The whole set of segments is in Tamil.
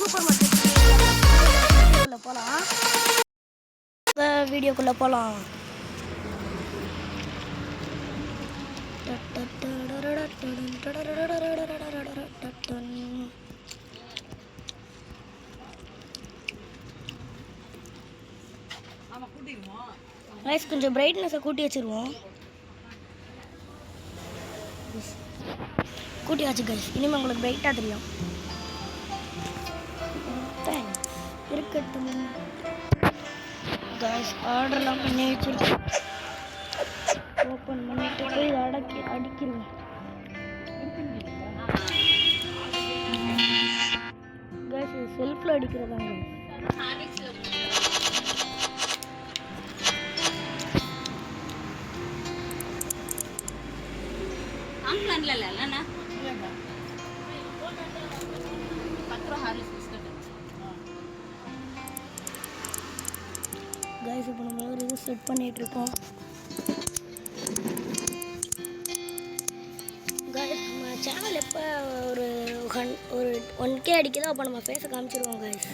சூப்பர் மார்க்கெட் போகலாம். வீடியோக்குள்ளே போகலாம். கைஸ் கொஞ்சம் பிரைட்னஸை கூட்டி வச்சுருவோம். கூட்டியாச்சு கைஸ். இனிமேல் உங்களுக்கு பிரைட்டாக தெரியும். இருக்கட்டும் கைஸ். ஆர்டர்லாம் பண்ணி வச்சுருக்கோம். ஓப்பன் பண்ணிட்டு போய் அடிக்கிறோம். கைஸ் இது செல்ஃபில் அடிக்கிறதாங்க. கைஸ் இப்போ நம்ம ஒரு இது செட் பண்ணிட்டு இருக்கோம். கைஸ் நம்ம சேனல் எப்போ ஒரு 1K அடிக்குதோ அப்போ நம்ம ஃபேஸை காமிச்சிருவோம் கைஸ்.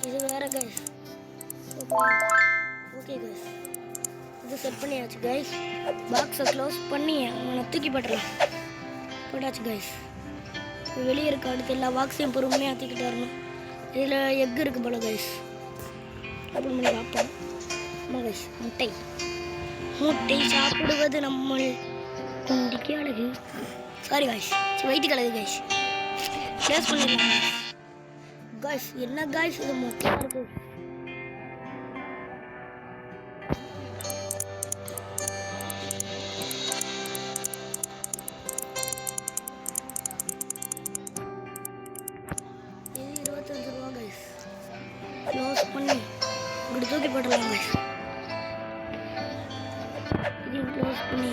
இது வேறு கைஸ். ஓகே கைஸ் இது செட் பண்ணியாச்சு கைஸ். பாக்ஸை க்ளோஸ் பண்ணி அவனை தூக்கி போட்டாச்சு கைஸ். வெளியே இருக்க அடுத்து எல்லா பாக்ஸையும் பொறுமையாக தூக்கிட்டு வரணும். இதில் எக் இருக்குது போல கைஸ். ஓப்பன் பண்ணி பார்ப்போம். ஆமாம் கைஸ் முட்டை சாப்பிடுவது நம்ம குண்டிக்கு அழகு. சாரி கைஸ் வயிற்றுக்கு அழகு கைஸ். ப்ளேஸ் பண்ணிடலாம் கைஸ். என்ன கைஸ் இது மொத்தமாக இருக்குது. இது 25 ரூபா கைஸ். க்ளோஸ் பண்ணி இப்படி தூக்கி போட்டுடலாம் கைஸ். இதையும் க்ளோஸ் பண்ணி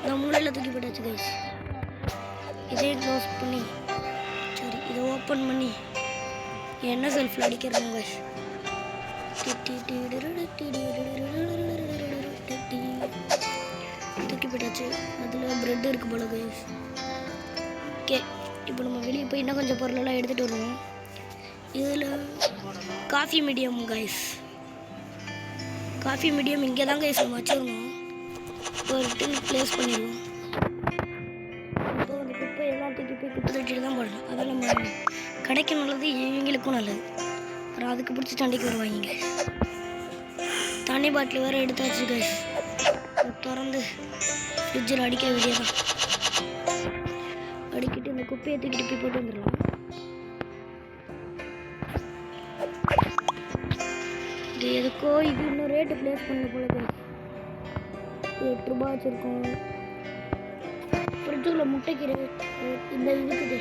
நான் மூளையில் தூக்கி போட்டாச்சு கைஸ். இதையும் க்ளோஸ் பண்ணி சரி இதை ஓப்பன் பண்ணி என்ன செல்ஃபில் அடிக்கிறோம் கைஸ். தூக்கி போட்டாச்சு. அதில் ப்ரெட் இருக்குது போல கைஸ். ஓகே இப்போ நம்ம வெளியே போய் இன்னும் கொஞ்சம் பொருளெல்லாம் எடுத்துகிட்டு வருவோம். இதில் coffee medium guys. Coffee medium இங்கே தான் கைஸ் நம்ம வச்சுருந்தோம். ஒரு டின் ப்ளேஸ் பண்ணிடுவோம். இப்போ அந்த குப்பையெல்லாம் தூக்கி போய் குப்பை தட்டிட்டு தான் போடணும். அதெல்லாம் நம்ம கடைக்கு நல்லது, இவங்களுக்கும் நல்லது. அப்புறம் அதுக்கு பிடிச்சி சண்டைக்கு வருவாங்க கைஸ். தண்ணி பாட்டில் வேறு எடுத்தாச்சு கைஸ். திறந்து ஃப்ரிட்ஜில் அடிக்க வேண்டியதான். அடிக்கிட்டு இந்த குப்பையை தூக்கிட்டு போய் போட்டு வந்துடலாம். இது எதுக்கோ இது இன்னும் ரேட்டு ப்ளேஸ் பண்ண போல கைஸ். 8 ரூபா வச்சுருக்கோம். ஃப்ரிட்ஜுக்குள்ள முட்டைக்கு இந்த இருக்குது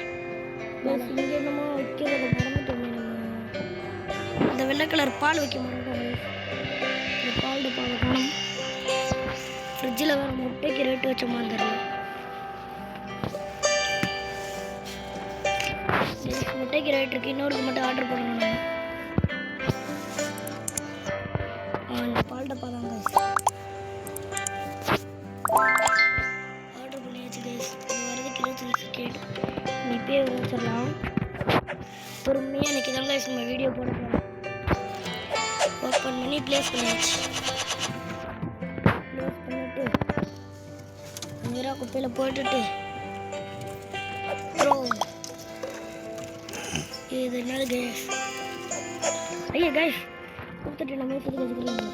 பஸ். இங்கே என்னமோ வைக்கிறத மறந்துட்டோமே நம்ம. இந்த வெள்ளை கலர் பால் வைக்க மறந்துட்டோம். இந்த பால் டப்பாவை காணும். ஃப்ரிட்ஜில் வேறு முட்டைக்கு ரேட்டு வச்ச மாதிரி தெரியல. முட்டைக்கு ரேட் இருக்குது. இன்னொருக்கு மட்டும் ஆர்டர் பண்ணணும். இந்த பால் டப்பா தான் கைஸ். ஆர்டர் பண்ணியாச்சு கைஸ். இது வரதுக்கு 25 செகண்ட். இப்பயே வச்சிடலாம். பொறுமையாக இன்றைக்கி தான் கைஸ் நம்ம வீடியோ போட போகிறோம். ஓப்பன் பண்ணி ப்ளேஸ் பண்ணியாச்சு. ப்ளேஸ் பண்ணிவிட்டு 5 ரூபா குப்பையில் போட்டுட்டு அப்புறம் இது என்னது கைஸ். ஐயா கைஸ் கொடுத்துட்டு நம்ம வீட்டுக்கு வச்சுக்கிறோம்.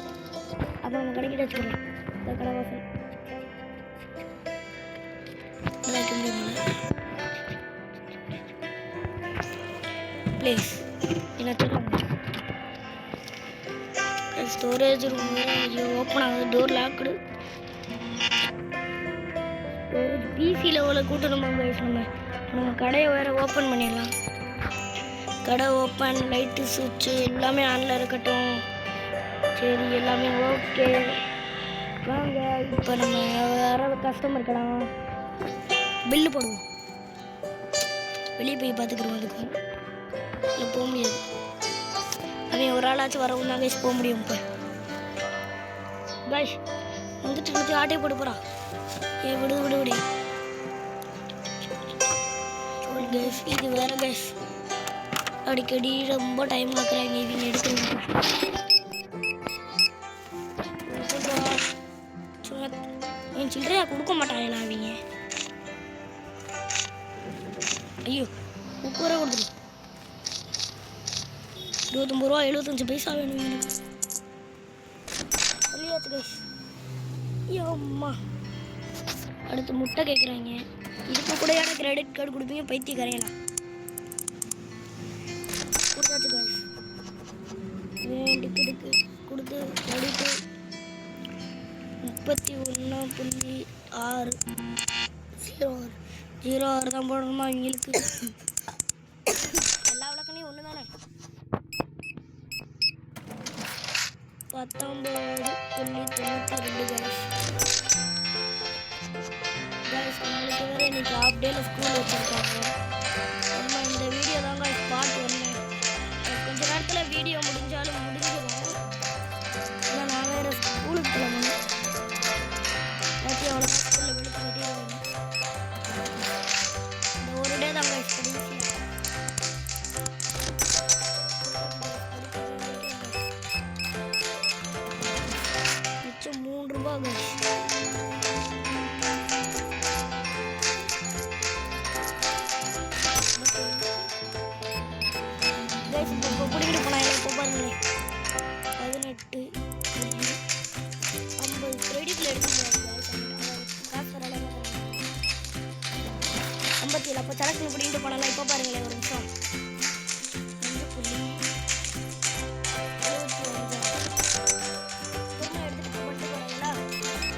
அப்போ நம்ம கடைக்கிட்ட வச்சுக்கிறோம். இந்த கடை வாசல் வைக்க முடியும் ப்ளீஸ். என்ன வச்சுருக்காங்க ஸ்டோரேஜ் ரூம் ஓப்பன் ஆகுது. Door locked. ஸ்டோரேஜ் பிசி லெவலில் கூட்டணுமா கைஸ். நம்ம கடையை வேறு ஓப்பன் பண்ணிடலாம். கடை ஓப்பன். லைட்டு சுவிட்சு எல்லாமே ஆனில் இருக்கட்டும். சரி எல்லாமே ஓகே வாங்க. இப்போ நம்ம யாராவது கஸ்டமர் இருக்கலாம். பில்லு போடுவோம். வெளியே போய் பார்த்துக்குறோம். அதுக்கு இல்லை போக முடியாது. அவன் ஒரு ஆளாச்சும் வரவும் தான் கைஸ் போக முடியும். இப்போ கைஸ் வந்துட்டு ஆட்டையை போட்டு போகிறான். ஏன் விடு கைஸ். இது வேறு கைஸ். அடிக்கடி ரொம்ப டைம் ஆக்குறாங்க இவங்க எடுக்கிறது. என் சில்லறையா கொடுக்க மாட்டாங்களா அவங்க? ஐயோ 30 ரூபா கொடுத்துரு. 29 ரூபா 75 பைசா வேணும் எனக்கு. சொல்லியாச்சு கைஸ். அம்மா அடுத்து முட்டை கேட்குறாங்க. இதுக்கு கூட எனக்கு கிரெடிட் கார்டு கொடுப்பீங்க பைத்தியக்காரங்களா? கொடுத்தாச்சு கைஸ். வேண்டிக்கு கொடுத்து கடிட்டு 31.6 தான் போடணுமா அவங்களுக்கு? எல்லா விளக்கணையும் ஒன்று தானே. 19.92 கைஸ். நம்மளுக்கு வேறு இன்னைக்கு ஹாஃப் டேல ஸ்கூல் வச்சுருக்காங்க. நம்ம இந்த வீடியோ தாங்க ஸ்பாட் வரணும். கொஞ்ச நேரத்தில் வீடியோ முடிஞ்சாலும் முடிஞ்சிடும். ஆனால் நான் வேறு ஸ்கூலுக்கு கிளம்பணும். எல்லாத்தையும் அவ்வளோ ஸ்கூலில் வெளுத்து கட்டிடுவேன். இந்த ஒரு டே தாங்க கடைசி. மிச்சம் 3 ரூபா கைஸ். இப்போ பிடிக்கிட்டு போனாங்க. இப்போ பாருங்களேன் 18.50 கிரெடிட்டில் எடுத்துக்கிறாங்க. காசு வராங்க 57. அப்போ சரக்கு பிடிக்கிட்டு போனாங்க. இப்போ பாருங்களேன் ஒரு நிமிஷம் 2.75 எடுத்துகிட்டு போட்டு போகிறாங்களா?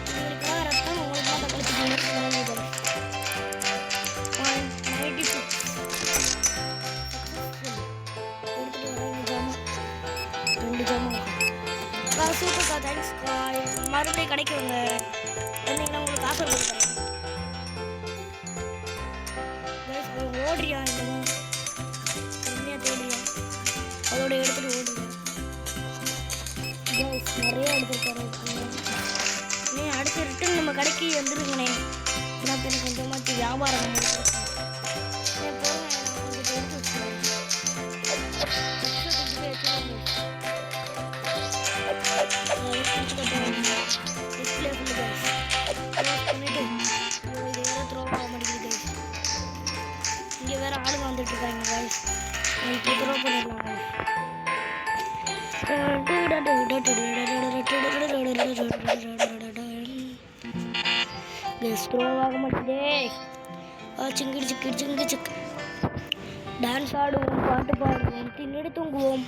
இவங்களுக்கெல்லாம் ரத்தம் உங்களுக்கு தான் கழிச்சு 0.96 சூப்பர்க்கா. தேங்க்ஸ்க்கா. மறுபடியும் கிடைக்குங்க. என்னங்கன்னா உங்களுக்கு ஆஃபர் கொடுக்குறேன். ஓடுறியா கம்மியாக தேடுறியா? அதோட எடுத்துகிட்டு ஓடுறியா? நிறைய எடுத்துருக்காரு. நீ அடுத்து ரிட்டன் நம்ம கடைக்கு வந்துருங்கண்ணே. ஏன்னா இப்போ எனக்கு கொஞ்சமாச்சு வியாபாரம் எடுத்து வச்சுக்கிறேன். இங்கே வேற ஆளுங்க வந்துட்டு இருக்காங்க. த்ரோ பண்ணிடலாம். த்ரோ ஆக மாட்டேதே. சிங்கிடி சிக்கிடி சிங்கு சிக்கு. டான்ஸ் ஆடுவோம், பாட்டு பாடுவோம், தின்னுடு தூங்குவோம்,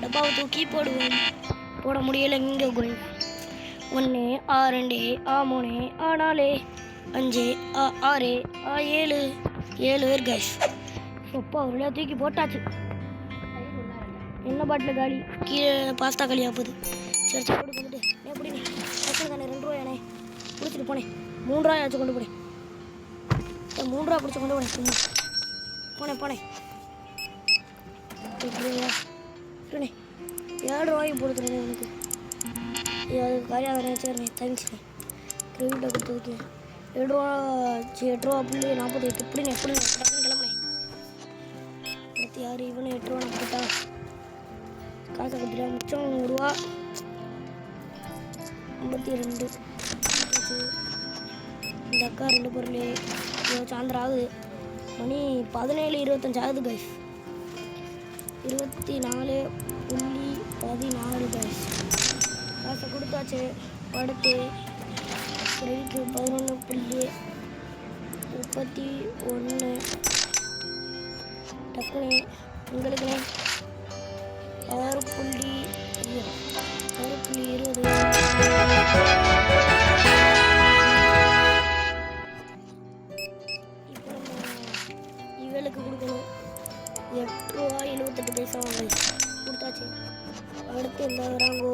டப்பாவை தூக்கி போடுவோம். போட முடியலை இங்கே கோய். 1 2 3 4 5 6 7 7 கைஸ். அப்பா ஒரு வழியாக தூக்கி போட்டாச்சு. என்ன பாட்டில் காலி, கீழே பாஸ்தா காலியாக போகுது. சரி சரி கொண்டு வந்துட்டு எப்படிண்ணே பசங்க தானே 2 ரூபாயாண்ணே பிடிச்சிட்டு போனேன். 3 ரூபாயாச்சும் கொண்டு போனேன். 3 ரூபா பிடிச்சி கொண்டு போனேன். போனேன் 7 ரூபாய்க்கு போடுத்துறேன் எனக்கு. அது காரியாக வேறு சரிண்ணே. தேங்க்ஸ்ண்ணே. கிரெடிட்டை கொடுத்ததுக்கு 7 ரூபா 8 ரூபா புள்ளி 48 எப்படிண்ணே டக்குன்னு கிளம்புனேன். அடுத்து யார் இவனு 8 ரூபா நான் போட்டா காசை கொடுத்துட்டேன். மிச்சம் 100 ரூபா 52. இந்த அக்கா 2 பொருள் சாயந்தரம் ஆகுது. மணி 17:25 ஆகுது கைஸ். 24.14 கைஸ். காசை கொடுத்தாச்சு. அடுத்து கிரெடிட் 11.31 டக்குனே உங்களுக்குனே 6.20 இப்போ இவளுக்கு கொடுக்கணும் 8 ரூபா 78 பைசா கொடுத்தாச்சு. அடுத்து இந்த வராங்கோ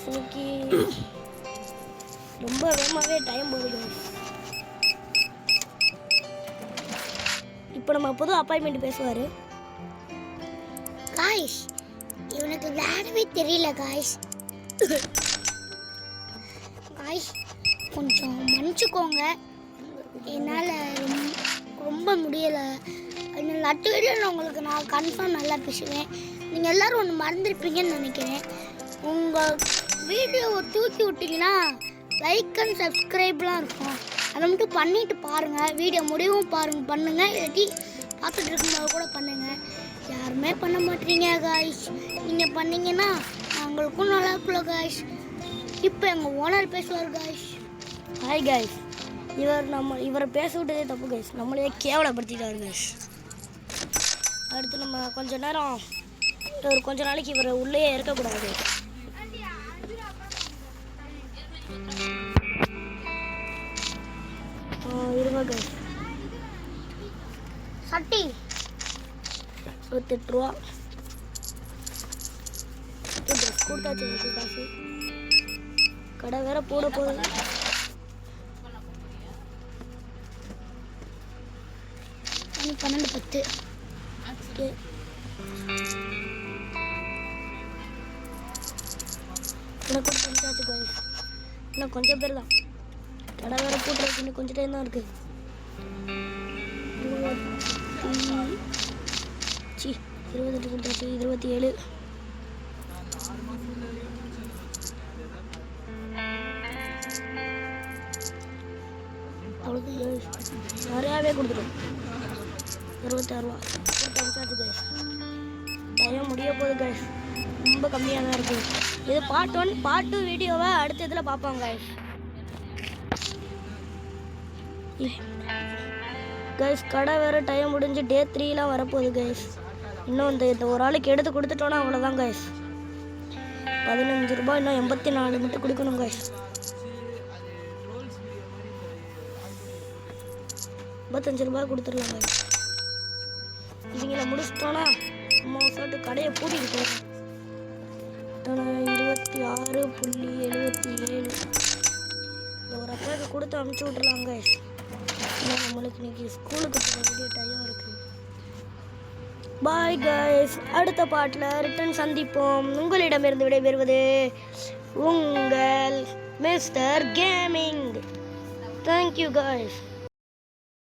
இன்னைக்கு ரொம்ப வேகமாகவே டைம் போகுது. இப்போ நம்ம புது அப்பாயின்மெண்ட் பேசுவார். காய்ஸ் இவனுக்கு விளையாடவே தெரியல காய்ஸ். காய்ஸ் கொஞ்சம் மன்னிச்சுக்கோங்க. என்னால் ரொம்ப முடியலை. அடுத்த வீடியோவில் உங்களுக்கு நான் கன்ஃபார்ம் நல்லா பேசுவேன். நீங்கள் எல்லோரும் ஒன்று மறந்துருப்பீங்கன்னு நினைக்கிறேன். உங்கள் வீடியோவை தூக்கி விட்டிங்கன்னா லைக் அண்ட் சப்ஸ்கிரைப்லாம் இருக்கும். அதை மட்டும் பண்ணிட்டு பாருங்கள். வீடியோ முடிவும் பண்ணுங்கள். இல்லாட்டி பார்த்துட்டு இருக்கும்போது கூட பண்ணுங்கள். யாருமே பண்ண மாட்டீங்க காய்ஸ். நீங்கள் பண்ணீங்கன்னா அவங்களுக்கும் நல்லா இருக்குல்ல காய்ஸ். இப்போ எங்கள் ஓனர் பேசுவார் காய்ஸ். Hi guys. இவரை பேச விட்டதே தப்பு காய்ஸ். நம்மளையே கேவலப்படுத்திட்டாரு காய்ஸ். அடுத்து நம்ம கொஞ்ச நாளைக்கு இவரை உள்ளே இருக்கக்கூடாது. இருங்க காய்ஸ். சட்டி 28 ரூபா ட்ரெஸ் கொடுத்தாச்சு. காசு கடை வேற போட போகுது. மணி 12:10. ஓகே இன்னும் கூட பண்ணிட்டாச்சு காய்ஸ். இன்னும் கொஞ்சம் பேர் தான். கடை வேற போட்டுருக்கு. இன்னும் கொஞ்சம் டைம் தான் இருக்குது. 28 கொடுத்தாச்சு. 27 அவ்வளோதான் காய்ஸ். நிறையாவே கொடுத்துரும். 26 ரூபா கொடுத்து அனுப்பிச்சாச்சு காய்ஸ். டைம் முடிய போகுது காய்ஸ். ரொம்ப கம்மியாக தான் இருக்குது. இது பார்ட் 1 பார்ட் 2 வீடியோவை அடுத்த இதில் பார்ப்பாங்க காய்ஸ். கைஸ் கடை வேறு டைம் முடிஞ்சு டே 3லாம் வரப்போகுது கைஸ். இன்னும் இந்த ஒரு ஆளுக்கு எடுத்து கொடுத்துட்டோன்னா அவ்வளோதான் கைஸ். 15 ரூபாய் இன்னும் 84 மட்டும் கொடுக்கணும் கைஸ். 55 ரூபாய் கொடுத்துடலாம் கைஸ். இவங்கள முடிச்சிட்டோன்னா நம்ம சொல்லிட்டு கடையை பூட்டிட்டு போகிறோம். 26.77 ஒரு அக்காவுக்கு கொடுத்து அனுப்பிச்சி விட்டுறலாம் கைஸ். நம்மளுக்கு இன்னைக்கு ஸ்கூலுக்கு போக வேண்டிய டைம் இருக்குது. Bye guys. அடுத்த பாட்டில் ரிட்டர்ன் சந்திப்போம். உங்களிடமிருந்து விடைபெறுவது உங்கள் மிஸ்டர் கேமிங். Thank you guys.